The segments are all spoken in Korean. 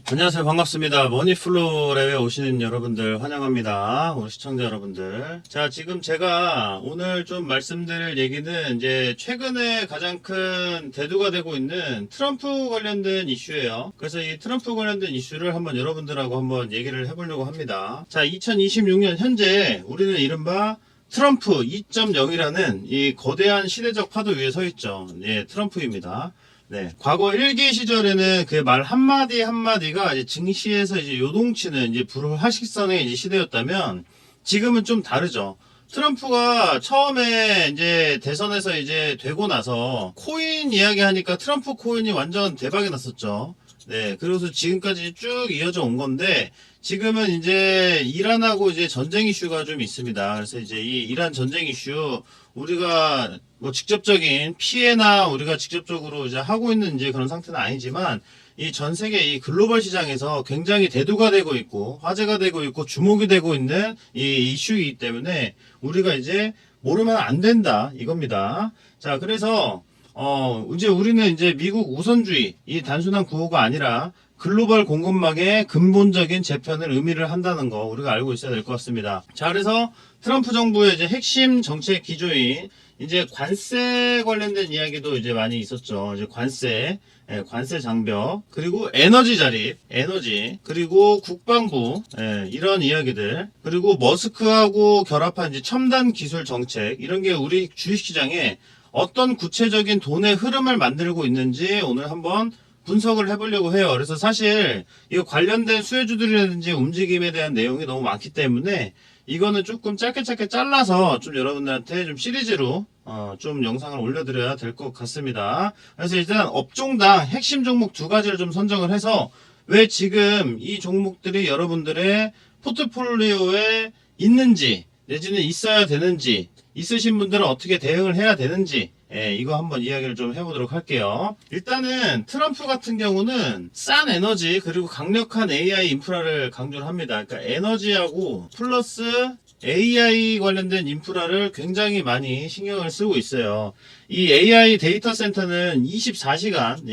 안녕하세요. 반갑습니다. 머니플로 랩에 오시는 여러분들 환영합니다. 우리 시청자 여러분들. 자, 지금 제가 오늘 좀 말씀드릴 얘기는 이제 최근에 가장 큰 대두가 되고 있는 트럼프 관련된 이슈예요. 그래서 이 트럼프 관련된 이슈를 한번 여러분들하고 한번 얘기를 해보려고 합니다. 자, 2026년 현재 우리는 이른바 트럼프 2.0이라는 이 거대한 시대적 파도 위에 서 있죠. 예, 트럼프입니다. 네. 과거 일기 시절에는 그 말 한마디 한마디가 이제 증시에서 이제 요동치는 이제 불화식선의 이제 시대였다면 지금은 좀 다르죠. 트럼프가 처음에 이제 대선에서 이제 되고 나서 코인 이야기 하니까 트럼프 코인이 완전 대박이 났었죠. 네. 그래서 지금까지 쭉 이어져 온 건데 지금은 이제 이란하고 이제 전쟁 이슈가 좀 있습니다. 그래서 이제 이 이란 전쟁 이슈 우리가 뭐 직접적인 피해나 우리가 직접적으로 이제 하고 있는 이제 그런 상태는 아니지만 이 전 세계 이 글로벌 시장에서 굉장히 대두가 되고 있고 화제가 되고 있고 주목이 되고 있는 이 이슈이기 때문에 우리가 이제 모르면 안 된다 이겁니다. 자, 그래서 이제 우리는 이제 미국 우선주의 이 단순한 구호가 아니라 글로벌 공급망의 근본적인 재편을 의미를 한다는 거 우리가 알고 있어야 될 것 같습니다. 자, 그래서 트럼프 정부의 이제 핵심 정책 기조인 이제 관세 관련된 이야기도 이제 많이 있었죠. 이제 관세, 관세 장벽, 그리고 에너지 자립, 에너지, 그리고 국방부, 이런 이야기들, 그리고 머스크하고 결합한 이제 첨단 기술 정책, 이런 게 우리 주식시장에 어떤 구체적인 돈의 흐름을 만들고 있는지 오늘 한번 분석을 해보려고 해요. 그래서 사실 이 관련된 수혜주들이라든지 움직임에 대한 내용이 너무 많기 때문에 이거는 조금 짧게 잘라서 좀 여러분들한테 좀 시리즈로 좀 영상을 올려드려야 될 것 같습니다. 그래서 일단 업종당 핵심 종목 두 가지를 좀 선정을 해서 왜 지금 이 종목들이 여러분들의 포트폴리오에 있는지 내지는 있어야 되는지 있으신 분들은 어떻게 대응을 해야 되는지 이거 한번 이야기를 좀 해보도록 할게요. 일단은 트럼프 같은 경우는 싼 에너지 그리고 강력한 AI 인프라를 강조를 합니다. 그러니까 에너지하고 플러스 AI 관련된 인프라를 굉장히 많이 신경을 쓰고 있어요. 이 AI 데이터 센터는 24시간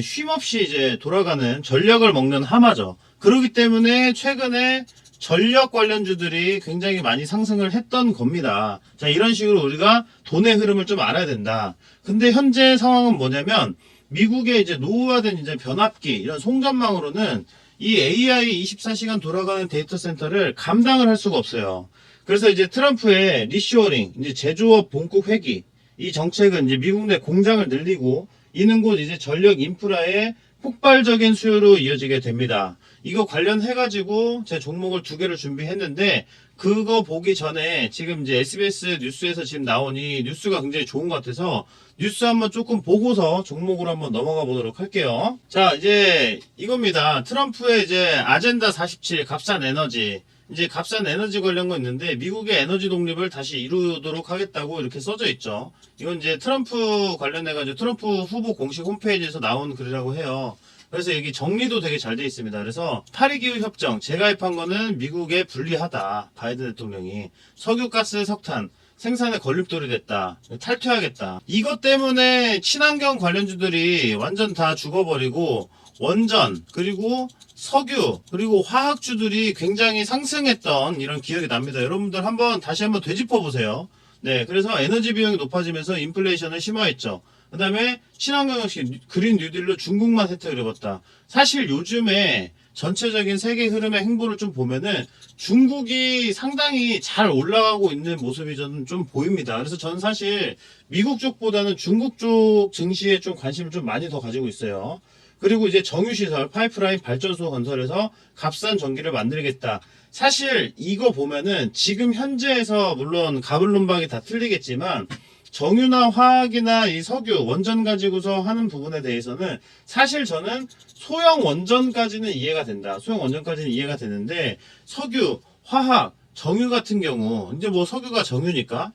쉼없이 이제 돌아가는 전력을 먹는 하마죠. 그렇기 때문에 최근에 전력 관련주들이 굉장히 많이 상승을 했던 겁니다. 자, 이런 식으로 우리가 돈의 흐름을 좀 알아야 된다. 근데 현재 상황은 뭐냐면 미국의 이제 노후화된 이제 변압기 이런 송전망으로는 이 AI 24시간 돌아가는 데이터 센터를 감당을 할 수가 없어요. 그래서 이제 트럼프의 리쇼어링, 이제 제조업 본국 회귀 이 정책은 이제 미국 내 공장을 늘리고 이는 곧 이제 전력 인프라의 폭발적인 수요로 이어지게 됩니다. 이거 관련해가지고 제 종목을 두 개를 준비했는데 그거 보기 전에 지금 이제 SBS 뉴스에서 지금 나오니 뉴스가 굉장히 좋은 것 같아서 뉴스 한번 조금 보고서 종목으로 한번 넘어가 보도록 할게요. 자, 이제 이겁니다. 트럼프의 이제 아젠다 47 값싼 에너지. 이제 값싼 에너지 관련 거 있는데 미국의 에너지 독립을 다시 이루도록 하겠다고 이렇게 써져 있죠. 이건 이제 트럼프 관련해가지고 트럼프 후보 공식 홈페이지에서 나온 글이라고 해요. 그래서 여기 정리도 되게 잘 되어 있습니다. 그래서 파리기후 협정 재가입한 거는 미국에 불리하다. 바이든 대통령이 석유, 가스, 석탄 생산에 걸림돌이 됐다. 탈퇴하겠다. 이것 때문에 친환경 관련주들이 완전 다 죽어버리고 원전 그리고 석유 그리고 화학주들이 굉장히 상승했던 이런 기억이 납니다. 여러분들 다시 한번 되짚어 보세요. 네, 그래서 에너지 비용이 높아지면서 인플레이션을 심화했죠. 그 다음에 친환경 역시 그린 뉴딜로 중국만 혜택을 입었다. 사실 요즘에 전체적인 세계 흐름의 행보를 좀 보면은 중국이 상당히 잘 올라가고 있는 모습이 저는 좀 보입니다. 그래서 저는 사실 미국 쪽보다는 중국 쪽 증시에 좀 관심을 좀 많이 더 가지고 있어요. 그리고 이제 정유시설, 파이프라인 발전소 건설에서 값싼 전기를 만들겠다. 사실 이거 보면은 지금 현재에서 물론 가불론박이 다 틀리겠지만 정유나 화학이나 이 석유, 원전 가지고서 하는 부분에 대해서는 사실 저는 소형 원전까지는 이해가 된다. 소형 원전까지는 이해가 되는데 석유, 화학 정유 같은 경우 이제 뭐 석유가 정유니까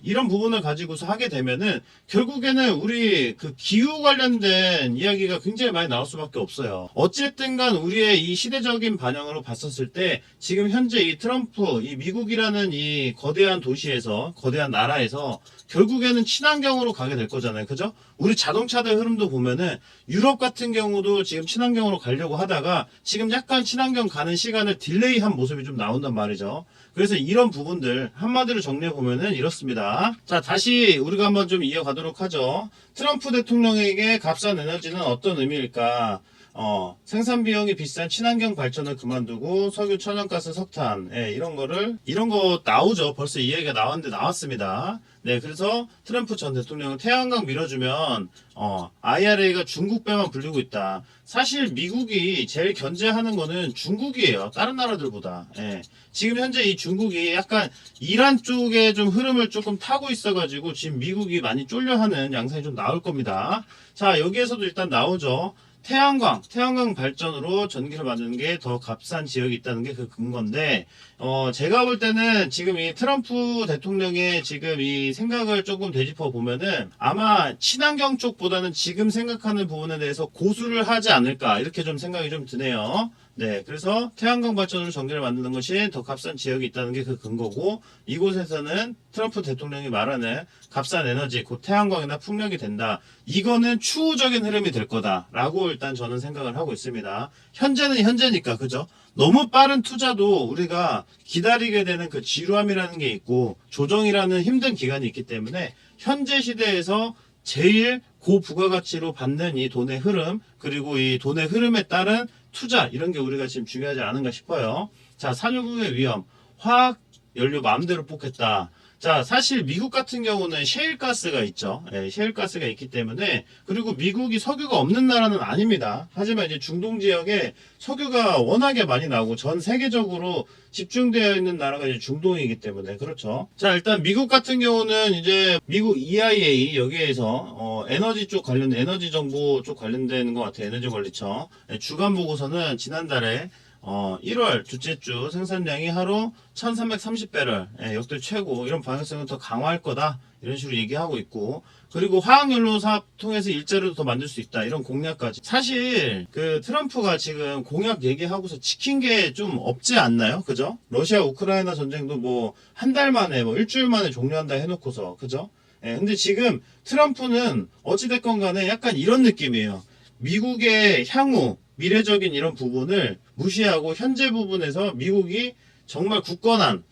이런 부분을 가지고서 하게 되면은 결국에는 우리 그 기후 관련된 이야기가 굉장히 많이 나올 수밖에 없어요. 어쨌든간 우리의 이 시대적인 반영으로 봤었을 때 지금 현재 이 트럼프 이 미국이라는 이 거대한 도시에서 거대한 나라에서 결국에는 친환경으로 가게 될 거잖아요. 그죠? 우리 자동차들 흐름도 보면은 유럽 같은 경우도 지금 친환경으로 가려고 하다가 지금 약간 친환경 가는 시간을 딜레이한 모습이 좀 나온단 말이죠. 그래서 이런 부분들 한마디로 정리해 보면은 이렇습니다. 자, 다시 우리가 한번 좀 이어가도록 하죠. 트럼프 대통령에게 값싼 에너지는 어떤 의미일까? 생산 비용이 비싼 친환경 발전을 그만두고 석유, 천연가스, 석탄, 이런 거 나오죠. 벌써 이 얘기가 나왔습니다. 네, 그래서 트럼프 전 대통령은 태양광 밀어주면, IRA가 중국 배만 불리고 있다. 사실 미국이 제일 견제하는 거는 중국이에요. 다른 나라들보다. 지금 현재 이 중국이 약간 이란 쪽에 좀 흐름을 조금 타고 있어가지고 지금 미국이 많이 쫄려하는 양상이 좀 나올 겁니다. 자, 여기에서도 일단 나오죠. 태양광 발전으로 전기를 만드는 게 더 값싼 지역이 있다는 게 그 근거인데, 제가 볼 때는 지금 이 트럼프 대통령의 지금 이 생각을 조금 되짚어 보면은 아마 친환경 쪽보다는 지금 생각하는 부분에 대해서 고수를 하지 않을까, 이렇게 좀 생각이 좀 드네요. 네, 그래서 태양광 발전으로 전기를 만드는 것이 더 값싼 지역이 있다는 게 그 근거고, 이곳에서는 트럼프 대통령이 말하는 값싼 에너지, 곧 태양광이나 풍력이 된다. 이거는 추후적인 흐름이 될 거다라고 일단 저는 생각을 하고 있습니다. 현재는 현재니까, 그죠? 너무 빠른 투자도 우리가 기다리게 되는 그 지루함이라는 게 있고, 조정이라는 힘든 기간이 있기 때문에 현재 시대에서 제일 고부가가치로 받는 이 돈의 흐름, 그리고 이 돈의 흐름에 따른 투자, 이런 게 우리가 지금 중요하지 않은가 싶어요. 자, 산유국의 위험, 화학 연료 마음대로 뽑겠다. 자, 사실 미국 같은 경우는 셰일가스가 있죠. 셰일가스가 있기 때문에, 그리고 미국이 석유가 없는 나라는 아닙니다. 하지만 이제 중동 지역에 석유가 워낙에 많이 나오고 전 세계적으로 집중되어 있는 나라가 이제 중동이기 때문에 그렇죠. 자, 일단 미국 같은 경우는 이제 미국 EIA 여기에서 에너지 쪽 관련 에너지 정보 쪽 관련된 것 같아요. 에너지 관리청 주간 보고서는 지난달에 1월 둘째 주 생산량이 하루 1330배럴 역대 최고, 이런 방향성은 더 강화할 거다, 이런 식으로 얘기하고 있고, 그리고 화학연료 사업 통해서 일자리도 더 만들 수 있다, 이런 공약까지. 사실 그 트럼프가 지금 공약 얘기하고서 지킨 게 좀 없지 않나요? 그죠? 러시아 우크라이나 전쟁도 뭐 한 달 만에 뭐 일주일 만에 종료한다 해놓고서, 그죠? 근데 지금 트럼프는 어찌됐건 간에 약간 이런 느낌이에요. 미국의 향후 미래적인 이런 부분을 무시하고 현재 부분에서 미국이 정말 굳건한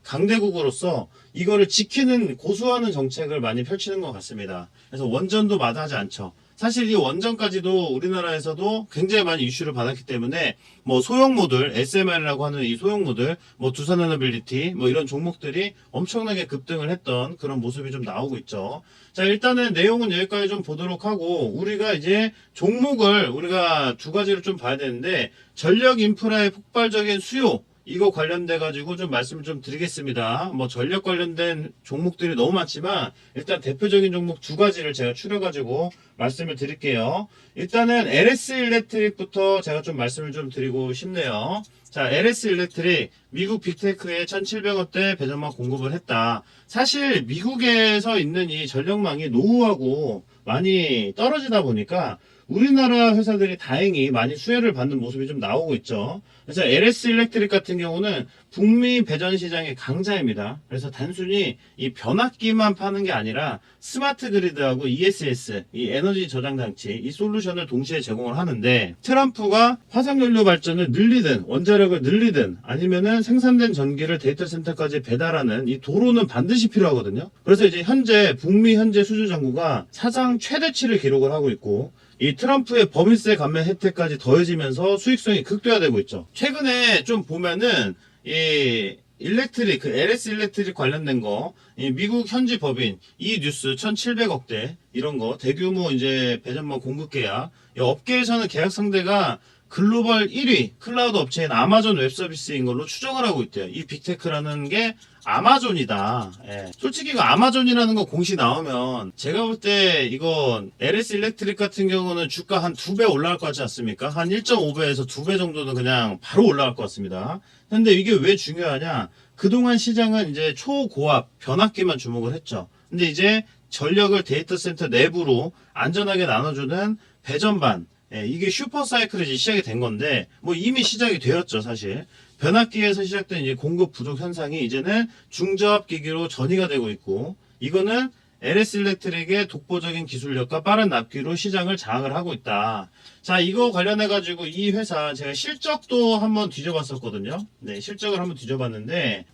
강대국으로서 이거를 지키는, 고수하는 정책을 많이 펼치는 것 같습니다. 그래서 원전도 마다하지 않죠. 사실 이 원전까지도 우리나라에서도 굉장히 많이 이슈를 받았기 때문에 뭐 소형모들, SMR이라고 하는 이 소형모들, 뭐 두산에너빌리티 뭐 이런 종목들이 엄청나게 급등을 했던 그런 모습이 좀 나오고 있죠. 자, 일단은 내용은 여기까지 좀 보도록 하고, 우리가 이제 종목을 우리가 두 가지를 좀 봐야 되는데, 전력 인프라의 폭발적인 수요, 이거 관련돼 가지고 좀 말씀을 좀 드리겠습니다. 뭐 전력 관련된 종목들이 너무 많지만 일단 대표적인 종목 두 가지를 제가 추려 가지고 말씀을 드릴게요. 일단은 LS 일렉트릭부터 제가 좀 말씀을 좀 드리고 싶네요. 자, LS 일렉트릭 미국 빅테크에 1,700원대 배전망 공급을 했다. 사실 미국에서 있는 이 전력망이 노후하고 많이 떨어지다 보니까 우리나라 회사들이 다행히 많이 수혜를 받는 모습이 좀 나오고 있죠. 그래서 LS 일렉트릭 같은 경우는 북미 배전 시장의 강자입니다. 그래서 단순히 이 변압기만 파는 게 아니라 스마트 그리드하고 ESS, 이 에너지 저장 장치, 이 솔루션을 동시에 제공을 하는데, 트럼프가 화석연료 발전을 늘리든 원자력을 늘리든 아니면은 생산된 전기를 데이터 센터까지 배달하는 이 도로는 반드시 필요하거든요. 그래서 이제 현재 북미 현재 수주 잔고가 사상 최대치를 기록을 하고 있고, 이 트럼프의 법인세 감면 혜택까지 더해지면서 수익성이 극대화되고 있죠. 최근에 좀 보면은 이 일렉트릭, 그 LS 일렉트릭 관련된 거, 이 미국 현지 법인 이 뉴스 1,700억대 이런 거 대규모 이제 배전망 공급 계약, 이 업계에서는 계약 상대가 글로벌 1위 클라우드 업체인 아마존 웹서비스인 걸로 추정을 하고 있대요. 이 빅테크라는 게 아마존이다. 예. 솔직히 이거 아마존이라는 거 공시 나오면 제가 볼 때 이거 LS 일렉트릭 같은 경우는 주가 한 2배 올라갈 것 같지 않습니까? 한 1.5배에서 2배 정도는 그냥 바로 올라갈 것 같습니다. 근데 이게 왜 중요하냐? 그동안 시장은 이제 초고압 변압기만 주목을 했죠. 근데 이제 전력을 데이터 센터 내부로 안전하게 나눠주는 배전반, 이게 슈퍼사이클이 이제 시작이 된 건데, 뭐 이미 시작이 되었죠, 사실. 변압기에서 시작된 이제 공급 부족 현상이 이제는 중저압 기기로 전이가 되고 있고, 이거는 LS 일렉트릭의 독보적인 기술력과 빠른 납기로 시장을 장악을 하고 있다. 자, 이거 관련해가지고 이 회사 제가 실적도 한번 뒤져봤었거든요. 네, 실적을 한번 뒤져봤는데,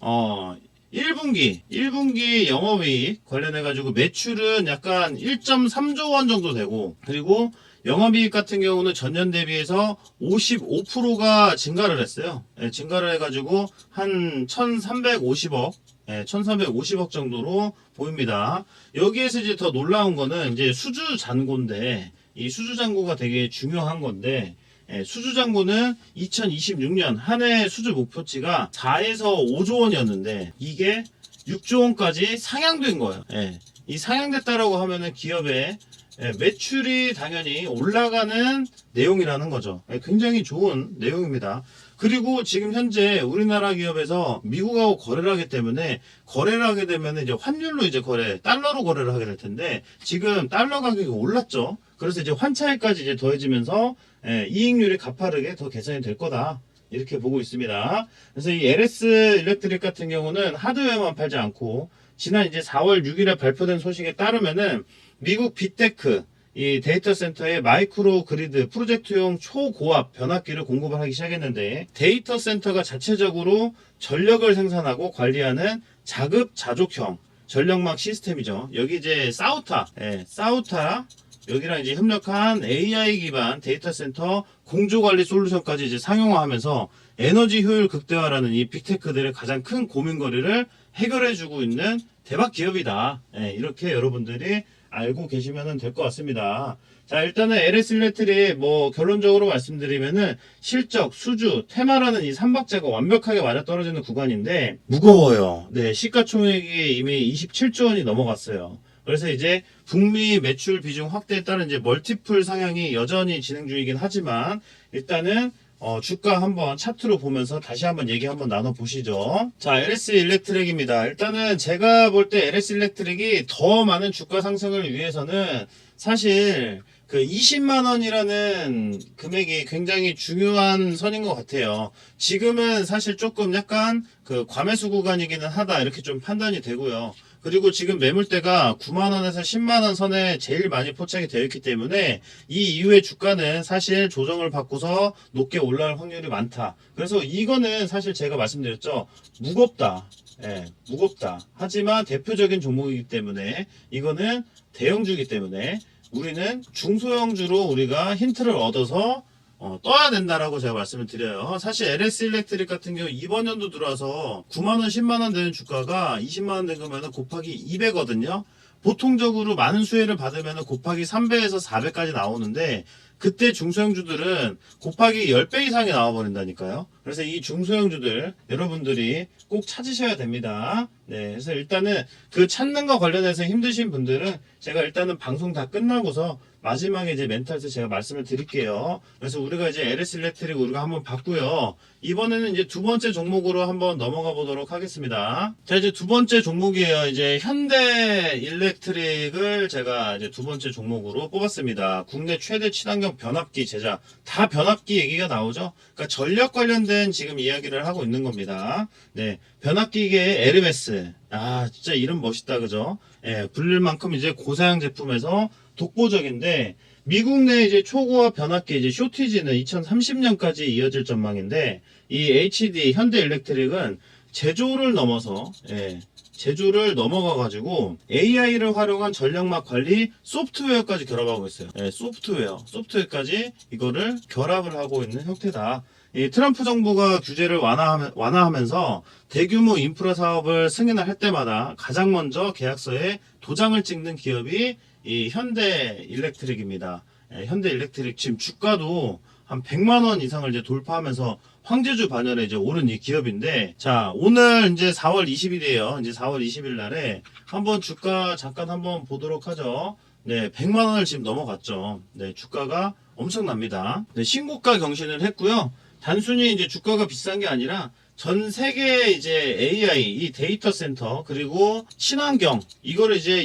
1분기 영업이익 관련해가지고 매출은 약간 1.3조 원 정도 되고, 그리고 영업이익 같은 경우는 전년 대비해서 55%가 증가를 했어요. 예, 증가를 해가지고 한 1350억, 1350억 정도로 보입니다. 여기에서 이제 더 놀라운 거는 이제 수주 잔고인데, 이 수주 잔고가 되게 중요한 건데, 수주 잔고는 2026년 한 해 수주 목표치가 4에서 5조 원이었는데, 이게 6조 원까지 상향된 거예요. 이 상향됐다라고 하면은 기업의 매출이 당연히 올라가는 내용이라는 거죠. 굉장히 좋은 내용입니다. 그리고 지금 현재 우리나라 기업에서 미국하고 거래를 하기 때문에 거래를 하게 되면 이제 환율로 이제 달러로 거래를 하게 될 텐데 지금 달러 가격이 올랐죠. 그래서 이제 환차익까지 이제 더해지면서 이익률이 가파르게 더 개선이 될 거다. 이렇게 보고 있습니다. 그래서 이 LS 일렉트릭 같은 경우는 하드웨어만 팔지 않고 지난 이제 4월 6일에 발표된 소식에 따르면은 미국 빅테크 이 데이터 센터에 마이크로 그리드 프로젝트용 초고압 변압기를 공급을 하기 시작했는데 데이터 센터가 자체적으로 전력을 생산하고 관리하는 자급자족형 전력망 시스템이죠. 여기 이제 사우타 여기랑 이제 협력한 AI 기반 데이터 센터 공조 관리 솔루션까지 이제 상용화하면서 에너지 효율 극대화라는 이 빅테크들의 가장 큰 고민거리를 해결해주고 있는 대박 기업이다. 이렇게 여러분들이 알고 계시면 될 것 같습니다. 자, 일단은 LS 일렉트릭 뭐 결론적으로 말씀드리면은 실적, 수주, 테마라는 이 3박자가 완벽하게 맞아떨어지는 구간인데 무거워요. 네, 시가총액이 이미 27조 원이 넘어갔어요. 그래서 이제 북미 매출 비중 확대에 따른 이제 멀티플 상향이 여전히 진행 중이긴 하지만 일단은 주가 한번 차트로 보면서 다시 한번 얘기 한번 나눠보시죠. 자, LS 일렉트릭입니다. 일단은 제가 볼 때 LS 일렉트릭이 더 많은 주가 상승을 위해서는 사실 그 20만원이라는 금액이 굉장히 중요한 선인 것 같아요. 지금은 사실 조금 약간 그 과매수 구간이기는 하다 이렇게 좀 판단이 되고요. 그리고 지금 매물대가 9만원에서 10만원 선에 제일 많이 포착이 되어 있기 때문에 이 이후의 주가는 사실 조정을 받고서 높게 올라갈 확률이 많다. 그래서 이거는 사실 제가 말씀드렸죠. 무겁다. 무겁다. 하지만 대표적인 종목이기 때문에 이거는 대형주이기 때문에 우리는 중소형주로 우리가 힌트를 얻어서 떠야 된다라고 제가 말씀을 드려요. 사실 LS 일렉트릭 같은 경우 이번 연도 들어와서 9만원, 10만원 되는 주가가 20만원 된 거면 곱하기 2배거든요. 보통적으로 많은 수혜를 받으면 곱하기 3배에서 4배까지 나오는데 그때 중소형주들은 곱하기 10배 이상이 나와버린다니까요. 그래서 이 중소형주들 여러분들이 꼭 찾으셔야 됩니다. 네, 그래서 일단은 그 찾는 거 관련해서 힘드신 분들은 제가 일단은 방송 다 끝나고서 마지막에 이제 멘탈에서 제가 말씀을 드릴게요. 그래서 우리가 이제 LS 일렉트릭 우리가 한번 봤고요. 이번에는 이제 두 번째 종목으로 한번 넘어가 보도록 하겠습니다. 자, 이제 두 번째 종목이에요. 이제 현대 일렉트릭을 제가 이제 두 번째 종목으로 뽑았습니다. 국내 최대 친환경 변압기 제작. 다 변압기 얘기가 나오죠. 그러니까 전력 관련된 지금 이야기를 하고 있는 겁니다. 네, 변압기계의 에르메스. 아, 진짜 이름 멋있다, 그죠? 불릴 만큼 이제 고사양 제품에서 독보적인데 미국 내 이제 초고압 변압기 이제 쇼티지는 2030년까지 이어질 전망인데 이 HD 현대 일렉트릭은 제조를 넘어서 제조를 넘어가 가지고 AI를 활용한 전력막 관리 소프트웨어까지 결합하고 있어요. 소프트웨어까지 이거를 결합을 하고 있는 형태다. 이 트럼프 정부가 규제를 완화하면서 대규모 인프라 사업을 승인을 할 때마다 가장 먼저 계약서에 도장을 찍는 기업이 이 현대 일렉트릭입니다. 현대 일렉트릭 지금 주가도 한 100만 원 이상을 이제 돌파하면서 황제주 반열에 이제 오른 이 기업인데, 자, 오늘 이제 4월 20일이에요. 이제 4월 20일 날에 한번 주가 잠깐 한번 보도록 하죠. 네, 100만 원을 지금 넘어갔죠. 네, 주가가 엄청납니다. 네, 신고가 경신을 했고요. 단순히 이제 주가가 비싼 게 아니라 전 세계 이제 AI, 이 데이터 센터, 그리고 친환경, 이거를 이제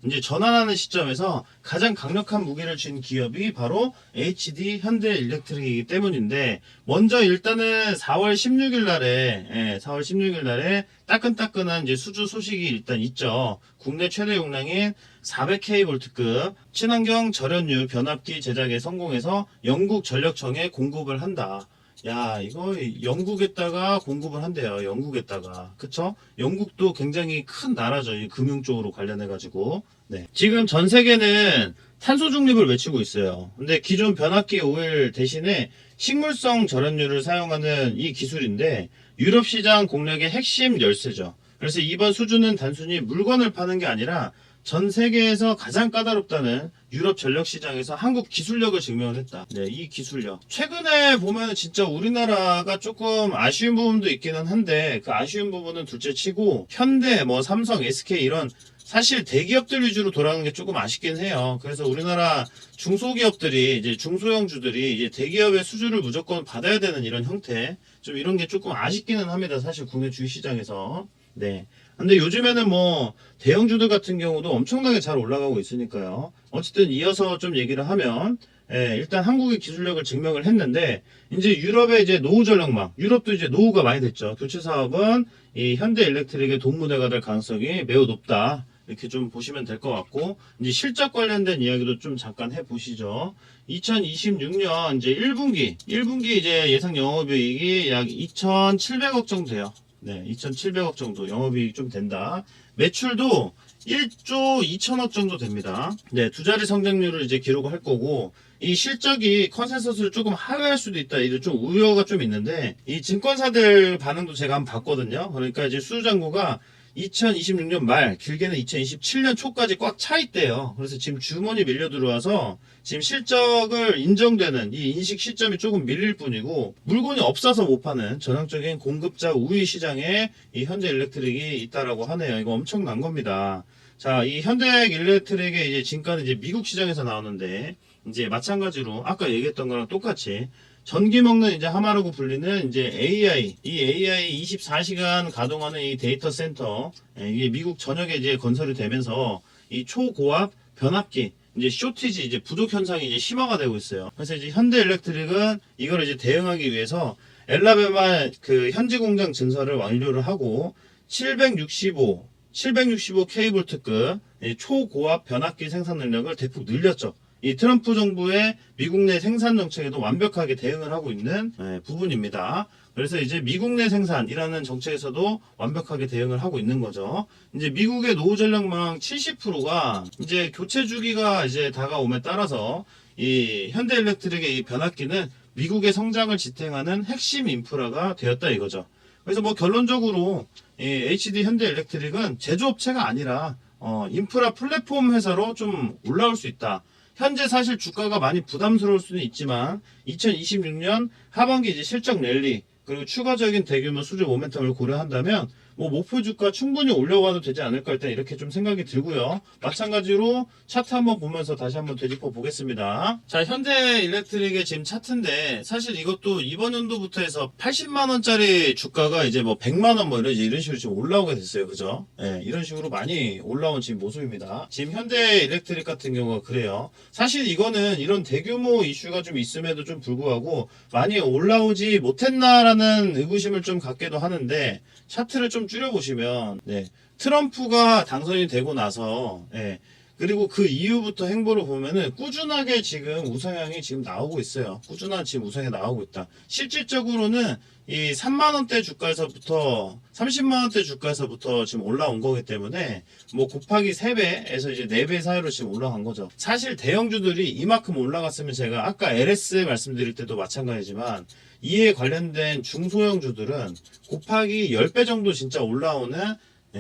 이제 전환하는 시점에서 가장 강력한 무기를 쥔 기업이 바로 HD 현대일렉트릭이기 때문인데, 먼저 일단은 4월 16일 날에, 4월 16일 날에 따끈따끈한 이제 수주 소식이 일단 있죠. 국내 최대 용량인 400kV급 친환경 절연유 변압기 제작에 성공해서 영국 전력청에 공급을 한다. 야, 이거 영국에다가 공급을 한대요. 영국에다가. 그쵸? 영국도 굉장히 큰 나라죠. 이 금융 쪽으로 관련해가지고. 네. 지금 전 세계는 탄소 중립을 외치고 있어요. 근데 기존 변압기 오일 대신에 식물성 절연유를 사용하는 이 기술인데, 유럽 시장 공략의 핵심 열쇠죠. 그래서 이번 수주는 단순히 물건을 파는 게 아니라 전 세계에서 가장 까다롭다는 유럽 전력 시장에서 한국 기술력을 증명을 했다. 네, 이 기술력. 최근에 보면 진짜 우리나라가 조금 아쉬운 부분도 있기는 한데, 그 아쉬운 부분은 둘째 치고, 현대, 뭐 삼성, SK 이런 사실 대기업들 위주로 돌아가는 게 조금 아쉽긴 해요. 그래서 우리나라 중소기업들이, 이제 중소형주들이 이제 대기업의 수주를 무조건 받아야 되는 이런 형태, 좀 이런 게 조금 아쉽기는 합니다. 사실 국내 주식시장에서. 네. 근데 요즘에는 뭐 대형주들 같은 경우도 엄청나게 잘 올라가고 있으니까요. 어쨌든 이어서 좀 얘기를 하면, 일단 한국의 기술력을 증명을 했는데, 이제 유럽의 이제 노후 전력망, 유럽도 이제 노후가 많이 됐죠. 교체 사업은 이 현대일렉트릭의 동무대가 될 가능성이 매우 높다. 이렇게 좀 보시면 될 것 같고, 이제 실적 관련된 이야기도 좀 잠깐 해보시죠. 2026년 이제 1분기 이제 예상 영업이익이 약 2,700억 정도 돼요. 네, 2,700억 정도 영업이익이 좀 된다. 매출도 1조 2천억 정도 됩니다. 네, 두 자리 성장률을 이제 기록을 할 거고, 이 실적이 컨센서스를 조금 하회할 수도 있다. 이런 좀 우려가 좀 있는데, 이 증권사들 반응도 제가 한번 봤거든요. 그러니까 이제 수주잔고가 2026년 말, 길게는 2027년 초까지 꽉 차 있대요. 그래서 지금 주문이 밀려 들어와서 지금 실적을 인정되는 이 인식 시점이 조금 밀릴 뿐이고, 물건이 없어서 못 파는 전형적인 공급자 우위 시장에 이 현대일렉트릭이 있다라고 하네요. 이거 엄청난 겁니다. 자, 이 현대일렉트릭의 이제 진가는 이제 미국 시장에서 나오는데, 이제 마찬가지로 아까 얘기했던 거랑 똑같이 전기 먹는 이제 하마라고 불리는 이제 AI, 이 AI 24시간 가동하는 이 데이터 센터, 이게 미국 전역에 이제 건설이 되면서 이 초고압 변압기, 이제 쇼티지, 이제 부족 현상이 이제 심화가 되고 있어요. 그래서 이제 현대일렉트릭은 이걸 이제 대응하기 위해서 엘라베마 그 현지 공장 증설을 완료를 하고 765kV급 초고압 변압기 생산 능력을 대폭 늘렸죠. 이 트럼프 정부의 미국 내 생산 정책에도 완벽하게 대응을 하고 있는 부분입니다. 그래서 이제 미국 내 생산이라는 정책에서도 완벽하게 대응을 하고 있는 거죠. 이제 미국의 노후 전력망 70%가 이제 교체 주기가 이제 다가옴에 따라서 이 현대일렉트릭의 이 변압기는 미국의 성장을 지탱하는 핵심 인프라가 되었다 이거죠. 그래서 뭐 결론적으로 이 HD 현대일렉트릭은 제조업체가 아니라 인프라 플랫폼 회사로 좀 올라올 수 있다. 현재 사실 주가가 많이 부담스러울 수는 있지만 2026년 하반기 이제 실적 랠리, 그리고 추가적인 대규모 수주 모멘텀을 고려한다면 뭐 목표 주가 충분히 올려가도 되지 않을까, 일단 이렇게 좀 생각이 들고요. 마찬가지로 차트 한번 보면서 다시 한번 되짚어 보겠습니다. 자, 현대일렉트릭의 지금 차트인데, 사실 이것도 이번 연도부터 해서 80만원짜리 주가가 이제 뭐 100만원 뭐 이런 식으로 지금 올라오게 됐어요. 그죠? 예, 이런 식으로 많이 올라온 지금 모습입니다. 지금 현대일렉트릭 같은 경우가 그래요. 사실 이거는 이런 대규모 이슈가 좀 있음에도 좀 불구하고 많이 올라오지 못했나라는 의구심을 좀 갖게도 하는데, 차트를 좀 줄여보시면, 트럼프가 당선이 되고 나서, 그리고 그 이후부터 행보를 보면은 꾸준하게 지금 우상향이 지금 나오고 있어요. 꾸준한 지금 우상향이 나오고 있다. 실질적으로는 이 3만원대 주가에서부터 30만원대 주가에서부터 지금 올라온 거기 때문에 뭐 곱하기 3배에서 이제 4배 사이로 지금 올라간 거죠. 사실 대형주들이 이만큼 올라갔으면, 제가 아까 LS 말씀드릴 때도 마찬가지지만 이에 관련된 중소형주들은 곱하기 10배 정도 진짜 올라오는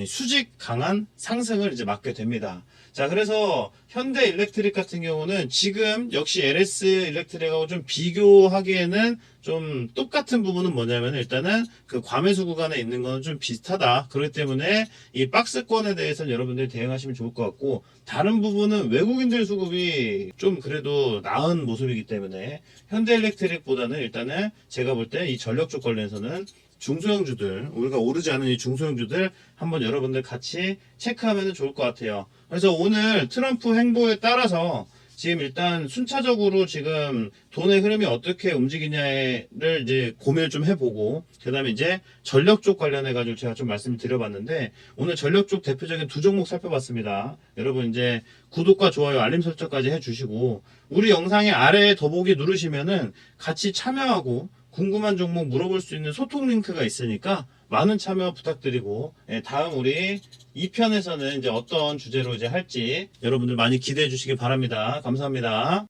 수직 강한 상승을 이제 맞게 됩니다. 자, 그래서 현대 일렉트릭 같은 경우는 지금 역시 LS 일렉트릭하고 좀 비교하기에는 좀 똑같은 부분은 뭐냐면 일단은 그 과매수 구간에 있는 거는 좀 비슷하다. 그렇기 때문에 이 박스권에 대해서는 여러분들이 대응하시면 좋을 것 같고, 다른 부분은 외국인들 수급이 좀 그래도 나은 모습이기 때문에 현대 일렉트릭보다는 일단은 제가 볼 때 이 전력 쪽 관련해서는 중소형주들, 우리가 오르지 않은 이 중소형주들 한번 여러분들 같이 체크하면 좋을 것 같아요. 그래서 오늘 트럼프 행보에 따라서 지금 일단 순차적으로 지금 돈의 흐름이 어떻게 움직이냐를 이제 고민을 좀 해보고, 그 다음에 이제 전력 쪽 관련해가지고 제가 좀 말씀을 드려봤는데, 오늘 전력 쪽 대표적인 두 종목 살펴봤습니다. 여러분 이제 구독과 좋아요, 알림 설정까지 해주시고, 우리 영상의 아래에 더보기 누르시면은 같이 참여하고 궁금한 종목 물어볼 수 있는 소통 링크가 있으니까 많은 참여 부탁드리고, 다음 우리 2편에서는 이제 어떤 주제로 이제 할지 여러분들 많이 기대해 주시기 바랍니다. 감사합니다.